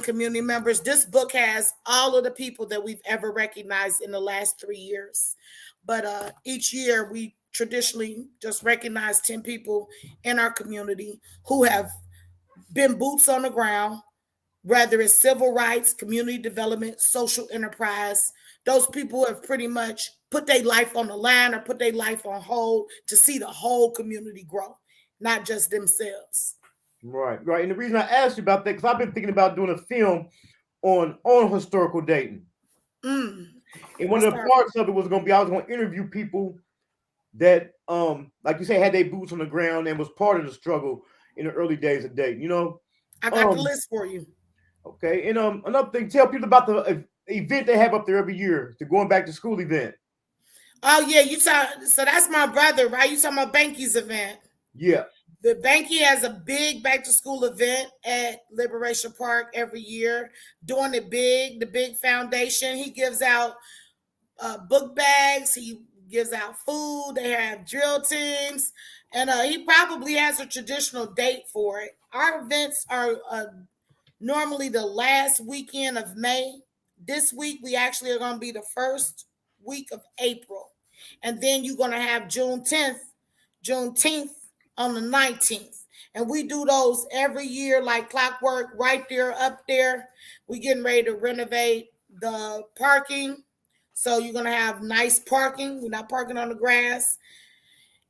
community members. This book has all of the people that we've ever recognized in the last 3 years. But each year we traditionally just recognize 10 people in our community who have been boots on the ground, whether it's civil rights, community development, social enterprise. Those people have pretty much put their life on the line or put their life on hold to see the whole community grow, not just themselves. Right. And the reason I asked you about that, because I've been thinking about doing a film on historical Dayton. And one of the parts of it was going to be, I was going to interview people that, like you say, had their boots on the ground and was part of the struggle in the early days of Dayton. You know, I got the list for you. Okay. And another thing, tell people about the event they have up there every year, the going back to school event. Oh yeah, so that's my brother, right? You talking about Banky's event? Yeah. The Banky has a big back to school event at Liberation Park every year, doing it big, the big foundation. He gives out book bags. He gives out food. They have drill teams. And he probably has a traditional date for it. Our events are normally the last weekend of May. This week, we actually are going to be the first week of April. And then you're going to have Juneteenth on the 19th. And we do those every year like clockwork right there, up there. We're getting ready to renovate the parking. So you're going to have nice parking. We're not parking on the grass.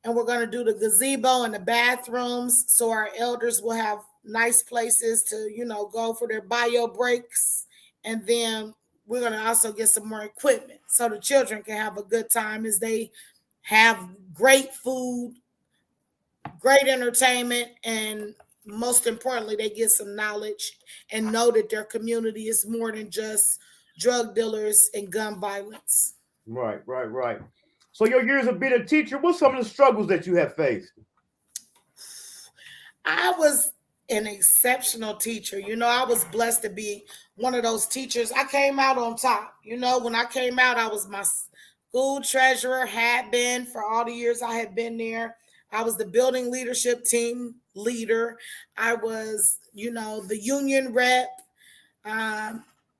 And we're going to do the gazebo and the bathrooms. So our elders will have nice places to, go for their bio breaks. And then we're going to also get some more equipment so the children can have a good time as they have great food, great entertainment, and most importantly, they get some knowledge and know that their community is more than just drug dealers and gun violence. Right. So your years of being a teacher, what's some of the struggles that you have faced? I was an exceptional teacher. I was blessed to be one of those teachers. I came out on top. When I came out, I was my school treasurer, had been for all the years I had been there. I was the building leadership team leader. I was, the union rep. I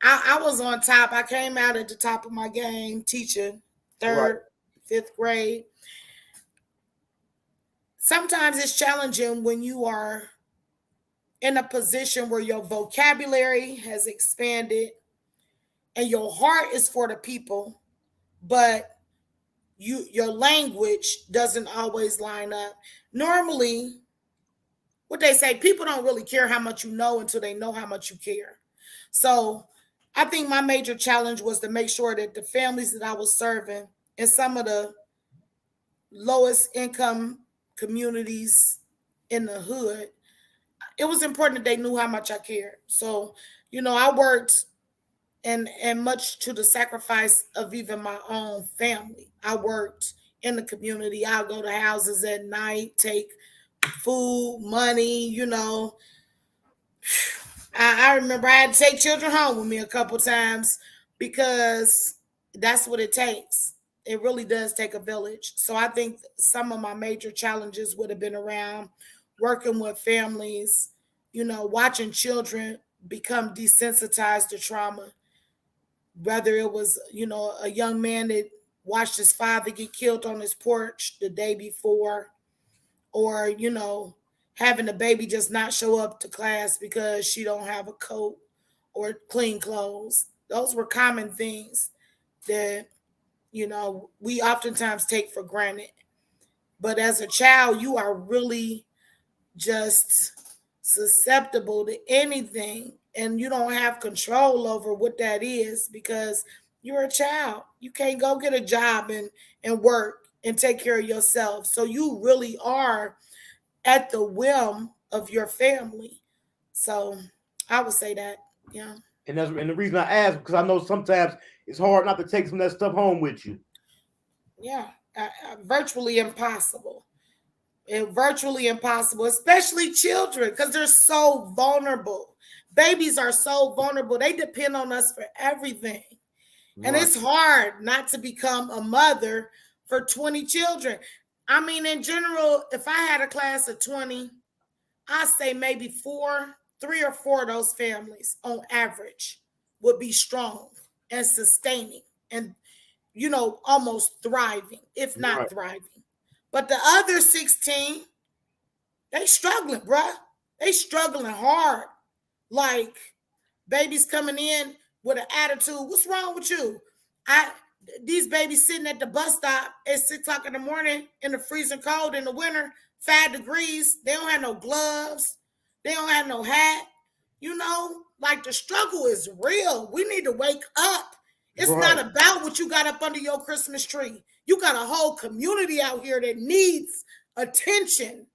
I was on top. I came out at the top of my game teaching third, fifth grade. Sometimes it's challenging when you are in a position where your vocabulary has expanded and your heart is for the people, but your language doesn't always line up. Normally, what they say, people don't really care how much you know until they know how much you care. So I think my major challenge was to make sure that the families that I was serving in some of the lowest income communities in the hood, it was important that they knew how much I cared. So, I worked and much to the sacrifice of even my own family. I worked in the community. I'll go to houses at night, take food, money, I remember I had to take children home with me a couple times because that's what it takes. It really does take a village. So I think some of my major challenges would have been around working with families, watching children become desensitized to trauma. Whether it was, a young man that watched his father get killed on his porch the day before, or, having a baby just not show up to class because she don't have a coat or clean clothes. Those were common things that, we oftentimes take for granted. But as a child, you are really just susceptible to anything, and you don't have control over what that is because you're a child. You can't go get a job and work and take care of yourself. So you really are at the whim of your family. So I would say that, yeah. And the reason I ask, because I know sometimes it's hard not to take some of that stuff home with you. Yeah, virtually impossible. Virtually impossible, especially children, because they're so vulnerable. Babies are so vulnerable. They depend on us for everything. Right. And it's hard not to become a mother for 20 children. I mean, in general, if I had a class of 20, I say maybe 3 or 4 of those families on average would be strong and sustaining and, almost thriving, if not thriving. But the other 16, they struggling, bruh. They struggling hard. Like babies coming in with an attitude. What's wrong with you? These babies sitting at the bus stop at 6:00 in the morning in the freezing cold in the winter, 5 degrees. They don't have no gloves. They don't have no hat. Like the struggle is real. We need to wake up. It's not about what you got up under your Christmas tree. You got a whole community out here that needs attention.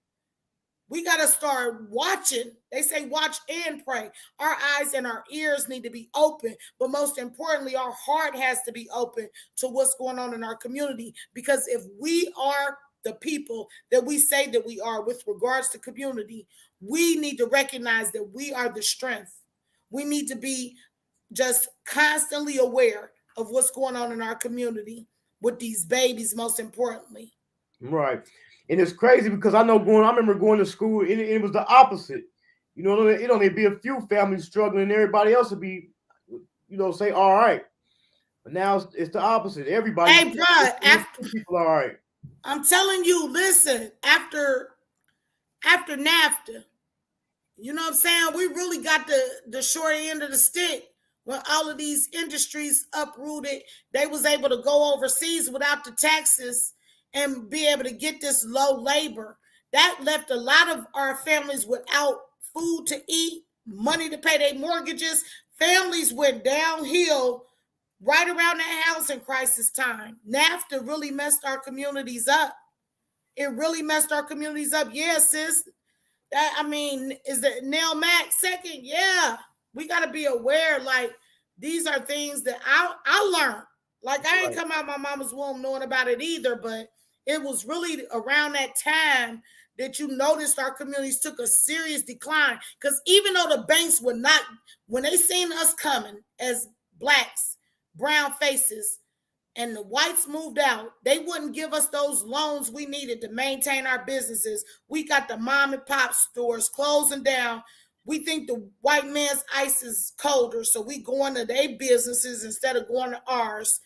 We got to start watching. They say watch and pray. Our eyes and our ears need to be open. But most importantly, our heart has to be open to what's going on in our community. Because if we are the people that we say that we are with regards to community, we need to recognize that we are the strength. We need to be just constantly aware of what's going on in our community with these babies, most importantly. Right. And it's crazy because I remember going to school and it was the opposite. It only be a few families struggling and everybody else would be, say, all right. But now it's the opposite. Everybody, hey, bro, people are all right. I'm telling you, listen, after NAFTA, you know what I'm saying? We really got the short end of the stick when all of these industries uprooted. They was able to go overseas without the taxes and be able to get this low labor. That left a lot of our families without food to eat, money to pay their mortgages. Families went downhill right around that housing crisis time. NAFTA really messed our communities up. It really messed our communities up. Yeah, sis. Is the nail Mac second? Yeah. We got to be aware. Like, these are things that I learned. Like, I ain't come out my mama's womb knowing about it either, but it was really around that time that you noticed our communities took a serious decline. Because even though the banks would not, when they seen us coming as blacks, brown faces, and the whites moved out, they wouldn't give us those loans we needed to maintain our businesses. We got the mom and pop stores closing down. we think the white man's ice is colder, so we go into their businesses instead of going to ours.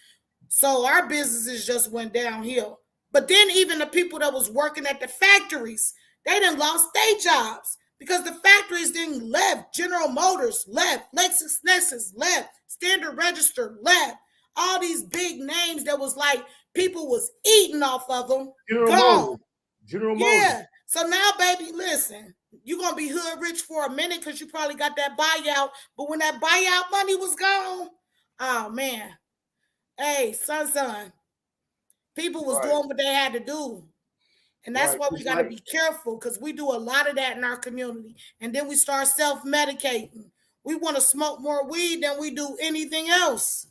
So our businesses just went downhill. But then even the people that was working at the factories, they done lost their jobs because the factories then left. General Motors left, Lexus left, Standard Register left. All these big names that was like people was eating off of them, gone. General Yeah. Motors. So now, baby, listen, you're going to be hood rich for a minute because you probably got that buyout. But when that buyout money was gone, oh, man. Hey, son, people was doing what they had to do. And that's why we got to be careful because we do a lot of that in our community. And then we start self-medicating. We want to smoke more weed than we do anything else.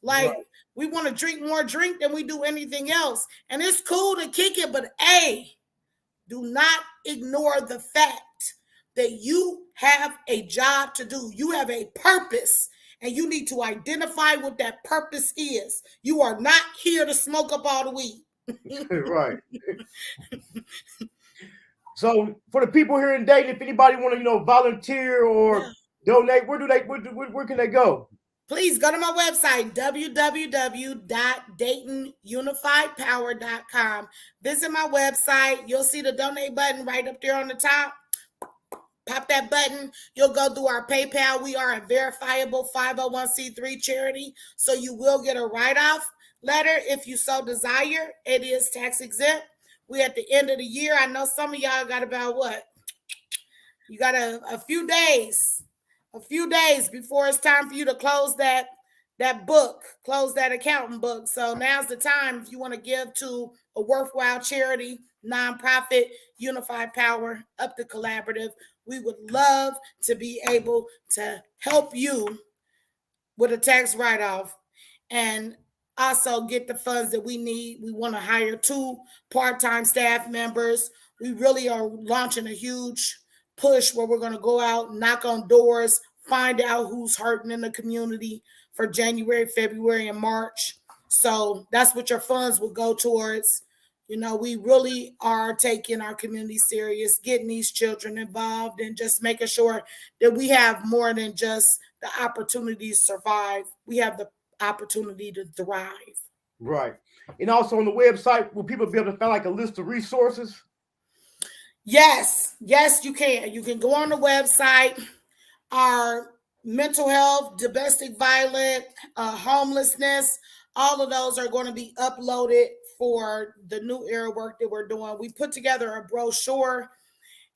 Like, we want to drink more drink than we do anything else. And it's cool to kick it, but hey, do not ignore the fact that you have a job to do. You have a purpose, and you need to identify what that purpose is. You are not here to smoke up all the weed. Right. So for the people here in Dayton, if anybody want to, volunteer or donate, where can they go? Please go to my website, www.daytonunifiedpower.com. Visit my website. You'll see the donate button right up there on the top. Pop that button. You'll go through our PayPal. We are a verifiable 501c3 charity, so you will get a write-off letter if you so desire. It is tax exempt. We at the end of the year. I know some of y'all got about what? You got a few days before it's time for you to close that book, close that accounting book. So now's the time if you want to give to a worthwhile charity, nonprofit, Unified Power, Up the Collaborative. We would love to be able to help you with a tax write-off and also get the funds that we need. We want to hire 2 part-time staff members. We really are launching a huge push where we're going to go out, knock on doors, find out who's hurting in the community for January, February, and March. So that's what your funds will go towards. We really are taking our community serious, getting these children involved and just making sure that we have more than just the opportunity to survive. We have the opportunity to thrive. Right. And also on the website, will people be able to find like a list of resources? Yes, you can. You can go on the website. Our mental health, domestic violence, homelessness, all of those are going to be uploaded for the new era work that we're doing. We put together a brochure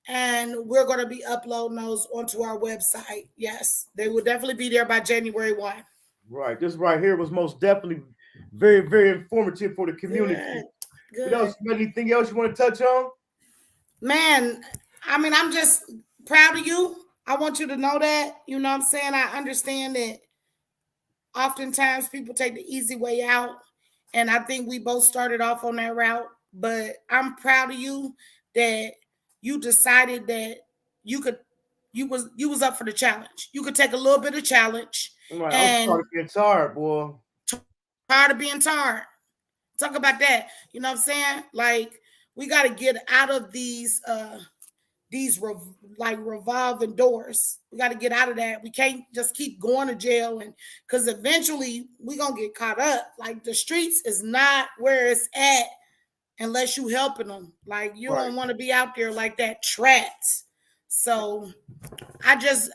and we're going to be uploading those onto our website. Yes, they will definitely be there by January 1. Right. This right here was most definitely very, very informative for the community. Good. Anything else you want to touch on? Man, I'm just proud of you. I want you to know that, you know what I'm saying? I understand that oftentimes people take the easy way out. And I think we both started off on that route. But I'm proud of you that you decided that you was up for the challenge. You could take a little bit of challenge. Right. I'm tired of being tired, boy. Tired of being tired. Talk about that. You know what I'm saying? Like, we got to get out of these revolving doors. We got to get out of that. We can't just keep going to jail, and because eventually we're going to get caught up. Like, the streets is not where it's at unless you helping them. Like, you don't want to be out there like that trapped. So I'm just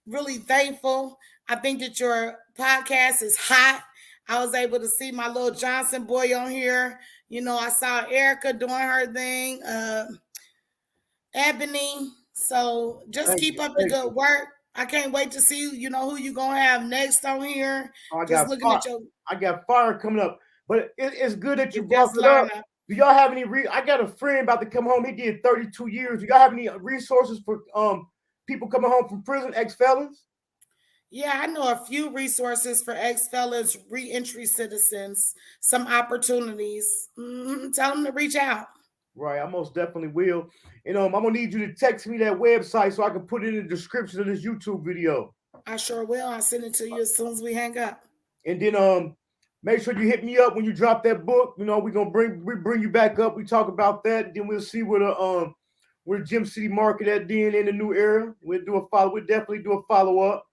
really thankful. I think that your podcast is hot. I was able to see my little Johnson boy on here. I saw Erica doing her thing. Ebony. So just keep up the good work. I can't wait to see who you're gonna have next on here. I got fire coming up, but it's good that you brought it up. Do y'all have any? I got a friend about to come home. He did 32 years. Do y'all have any resources for people coming home from prison, ex-felons? Yeah, I know a few resources for ex-felons, re-entry citizens, some opportunities. Tell them to reach out. Right, I most definitely will. And I'm gonna need you to text me that website so I can put it in the description of this YouTube video. I sure will. I'll send it to you as soon as we hang up. And then make sure you hit me up when you drop that book. We're gonna bring you back up. We talk about that. Then we'll see where We're Gym City Market at DN in the new era. We'll definitely do a follow-up.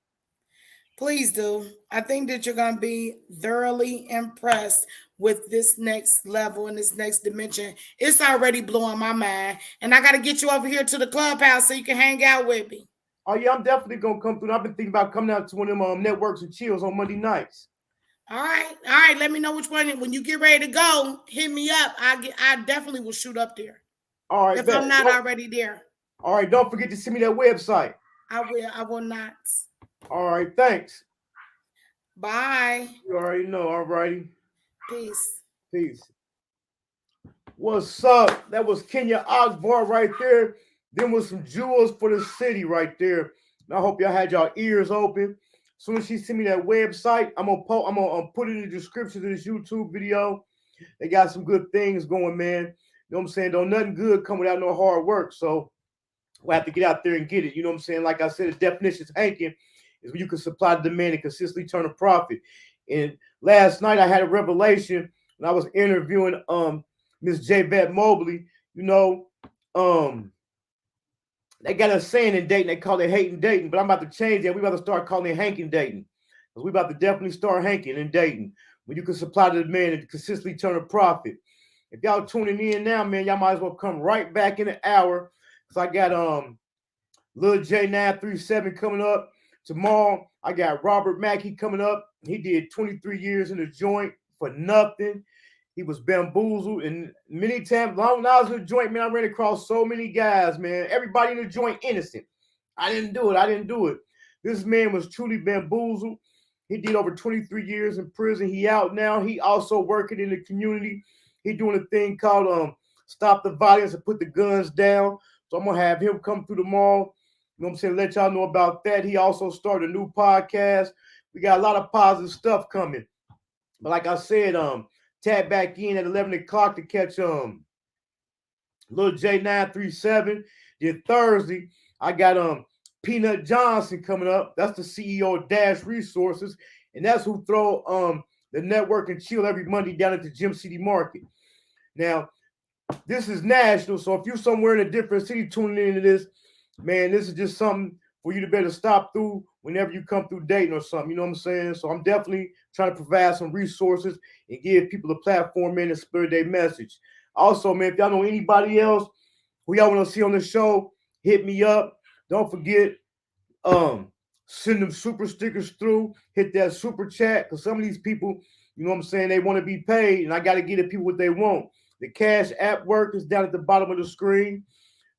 Please do. I think that you're going to be thoroughly impressed with this next level and this next dimension. It's already blowing my mind. And I got to get you over here to the clubhouse so you can hang out with me. Oh, yeah, I'm definitely going to come through. I've been thinking about coming out to one of them networks and chills on Monday nights. All right. Let me know which one. When you get ready to go, hit me up. I definitely will shoot up there. All right. If I'm not already there. All right. Don't forget to send me that website. I will not. All right. Thanks. Bye. You already know. All righty. Peace. What's up? That was Kenya Akbar right there. Then was some jewels for the city right there. And I hope y'all had y'all ears open. As soon as she sent me that website, I'm gonna put it in the description of this YouTube video. They got some good things going, man. You know what I'm saying? Don't nothing good come without no hard work. So we'll have to get out there and get it. You know what I'm saying? Like I said, the definition of Hankin is when you can supply the demand and consistently turn a profit. And last night I had a revelation when I was interviewing Miss Javette Mobley. You know, they got a saying in dating, they call it hating dating, but I'm about to change that. We about to start calling it hanking dating. Because we about to definitely start hanking and dating. When you can supply the demand and consistently turn a profit. If y'all tuning in now, man, y'all might as well come right back in an hour. Because I got Lil J937 coming up. Tomorrow, I got Robert Mackey coming up. He did 23 years in the joint for nothing. He was bamboozled, and many times, long when I was in the joint, man, I ran across so many guys, man. Everybody in the joint innocent. I didn't do it. This man was truly bamboozled. He did over 23 years in prison. He out now. He also working in the community. He doing a thing called Stop the Violence and Put the Guns Down. So I'm going to have him come through tomorrow. You know what I'm saying? Let y'all know about that. He also started a new podcast. We got a lot of positive stuff coming. But like I said, tap back in at 11 o'clock to catch Lil J937. Then Thursday, I got Peanut Johnson coming up. That's the CEO of Dash Resources. And that's who throw the network and chill every Monday down at the Gym City Market. Now, this is national. So if you're somewhere in a different city tuning into this, man, this is just something for you to better stop through whenever you come through dating or something. You know what I'm saying? So I'm definitely trying to provide some resources and give people a platform, man, and spread their message. Also, man, if y'all know anybody else who y'all want to see on the show, hit me up. Don't forget, send them super stickers through. Hit that super chat, because some of these people, you know what I'm saying, they want to be paid, and I got to get the people what they want. The Cash App work is down at the bottom of the screen.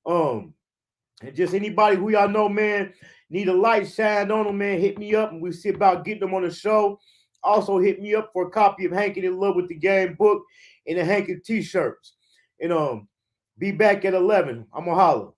And just anybody who y'all know, man, need a light shined on them, man, hit me up, and we'll see about getting them on the show. Also, hit me up for a copy of Hankin in Love with the Game book and the Hankin t-shirts. And be back at 11. I'm going to holler.